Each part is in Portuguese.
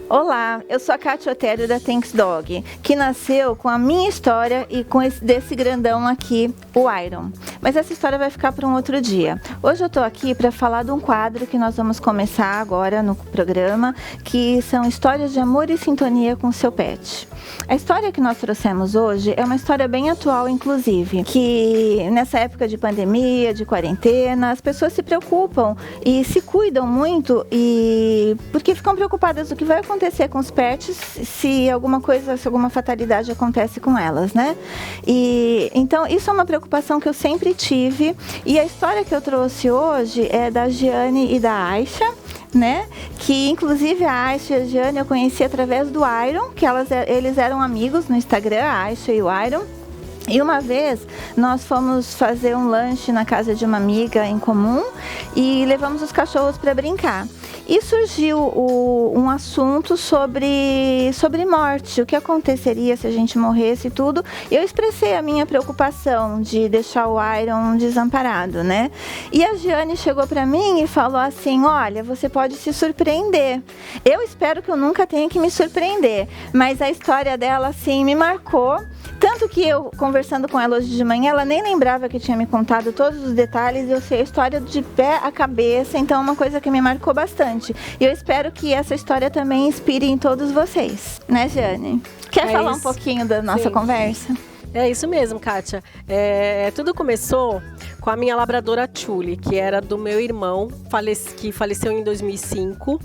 Olá, eu sou a Kátia Otério da Thanks Dog, que nasceu com a minha história e com desse grandão aqui, o Iron. Mas essa história vai ficar para um outro dia. Hoje eu tô aqui para falar de um quadro que nós vamos começar agora no programa, que são histórias de amor e sintonia com o seu pet. A história que nós trouxemos hoje é uma história bem atual, inclusive, que nessa época de pandemia, de quarentena, as pessoas se preocupam e se cuidam muito porque ficam preocupadas do que vai acontecer com os pets se alguma fatalidade acontece com elas, né? E então isso é uma preocupação que eu sempre tive, e a história que eu trouxe hoje é da Giane e da Aisha, né? Que inclusive a Aisha e a Giane eu conheci através do Iron, que eles eram amigos no Instagram, a Aisha e o Iron. E uma vez nós fomos fazer um lanche na casa de uma amiga em comum e levamos os cachorros para brincar. E surgiu um assunto sobre morte, o que aconteceria se a gente morresse e tudo. Eu expressei a minha preocupação de deixar o Iron desamparado, né? E a Giane chegou para mim e falou assim: olha, você pode se surpreender. Eu espero que eu nunca tenha que me surpreender, mas a história dela, assim, me marcou. Tanto que eu, conversando com ela hoje de manhã, ela nem lembrava que tinha me contado todos os detalhes. Eu sei a história de pé a cabeça, então é uma coisa que me marcou bastante. E eu espero que essa história também inspire em todos vocês. Né, Giane? Quer falar um pouquinho da nossa conversa? É isso mesmo, Kátia. Tudo começou com a minha labradora Chuli, que era do meu irmão, que faleceu em 2005.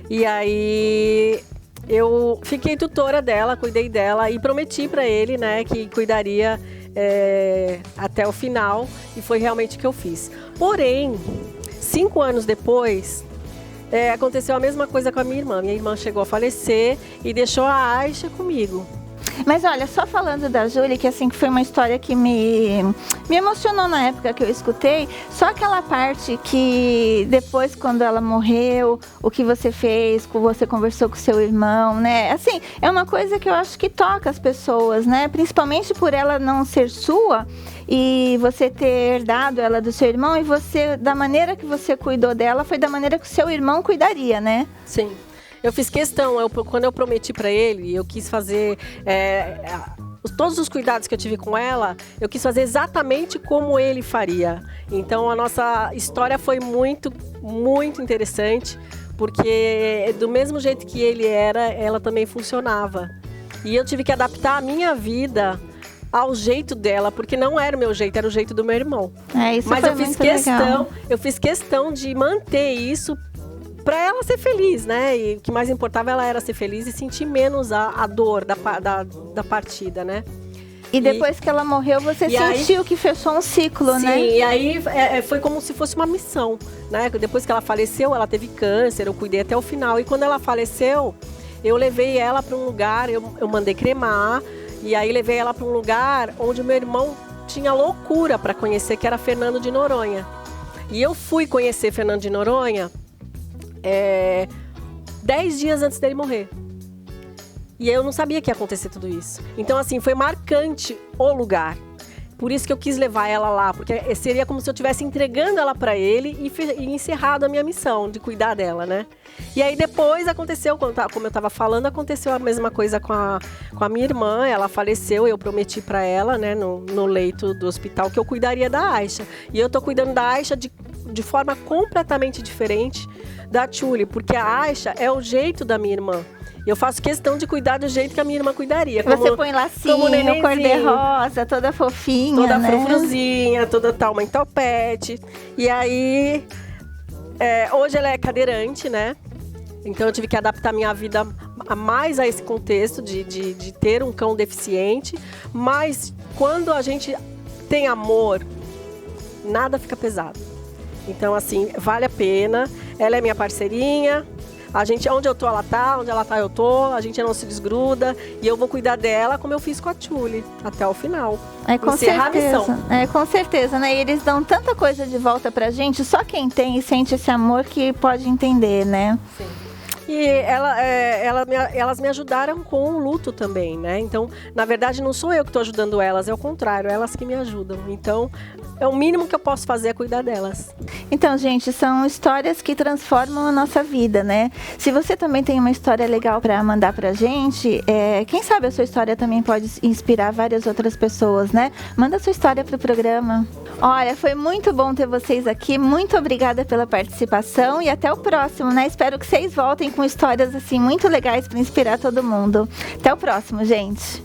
E aí eu fiquei tutora dela, cuidei dela e prometi para ele, né, que cuidaria até o final, e foi realmente o que eu fiz. Porém, 5 anos depois, aconteceu a mesma coisa com a minha irmã. Minha irmã chegou a falecer e deixou a Aisha comigo. Mas olha, só falando da Júlia, que assim, que foi uma história que me emocionou na época que eu escutei, só aquela parte que depois, quando ela morreu, o que você fez, você conversou com seu irmão, né? Assim, é uma coisa que eu acho que toca as pessoas, né? Principalmente por ela não ser sua e você ter herdado ela do seu irmão, e você, da maneira que você cuidou dela, foi da maneira que o seu irmão cuidaria, né? Sim. Eu fiz questão, quando eu prometi para ele, eu quis fazer todos os cuidados que eu tive com ela, eu quis fazer exatamente como ele faria. Então a nossa história foi muito, muito interessante, porque do mesmo jeito que ele era, ela também funcionava. E eu tive que adaptar a minha vida ao jeito dela, porque não era o meu jeito, era o jeito do meu irmão. Isso Mas foi eu fiz muito questão, legal. eu fiz questão de manter isso para ela ser feliz, né? E o que mais importava ela era ser feliz e sentir menos a dor da partida, né? E depois que ela morreu, você sentiu que fechou um ciclo, sim, né? Sim, e aí foi como se fosse uma missão, né? Depois que ela faleceu, ela teve câncer, eu cuidei até o final. E quando ela faleceu, eu levei ela para um lugar, eu mandei cremar, e aí levei ela para um lugar onde o meu irmão tinha loucura para conhecer, que era Fernando de Noronha. E eu fui conhecer Fernando de Noronha 10 dias antes dele morrer. E eu não sabia que ia acontecer tudo isso. Então, assim, foi marcante o lugar. Por isso que eu quis levar ela lá, porque seria como se eu estivesse entregando ela para ele e encerrado a minha missão de cuidar dela, né? E aí depois aconteceu, como eu estava falando, aconteceu a mesma coisa com a minha irmã. Ela faleceu, eu prometi para ela, né, no leito do hospital, que eu cuidaria da Aisha. E eu tô cuidando da Aisha de forma completamente diferente da Chuli, porque a Aisha é o jeito da minha irmã. Eu faço questão de cuidar do jeito que a minha irmã cuidaria. Você põe lacinho, cor-de-rosa, toda fofinha, toda né? frufruzinha, toda tal, mãe topete. E aí, hoje ela é cadeirante, né? Então eu tive que adaptar minha vida mais a esse contexto de ter um cão deficiente. Mas quando a gente tem amor, nada fica pesado. Então, assim, vale a pena. Ela é minha parceirinha. Onde eu tô, ela tá. Onde ela tá, eu tô. A gente não se desgruda. E eu vou cuidar dela como eu fiz com a Chuli, até o final. Com certeza. Com certeza, né? E eles dão tanta coisa de volta pra gente. Só quem tem e sente esse amor que pode entender, né? Sim. E elas me ajudaram com o luto também, né? Então, na verdade, não sou eu que estou ajudando elas, é o contrário, elas que me ajudam. Então, é o mínimo que eu posso fazer é cuidar delas. Então, gente, são histórias que transformam a nossa vida, né? Se você também tem uma história legal para mandar pra gente, quem sabe a sua história também pode inspirar várias outras pessoas, né? Manda a sua história pro programa. Olha, foi muito bom ter vocês aqui, muito obrigada pela participação e até o próximo, né? Espero que vocês voltem com histórias assim muito legais para inspirar todo mundo. Até o próximo, gente.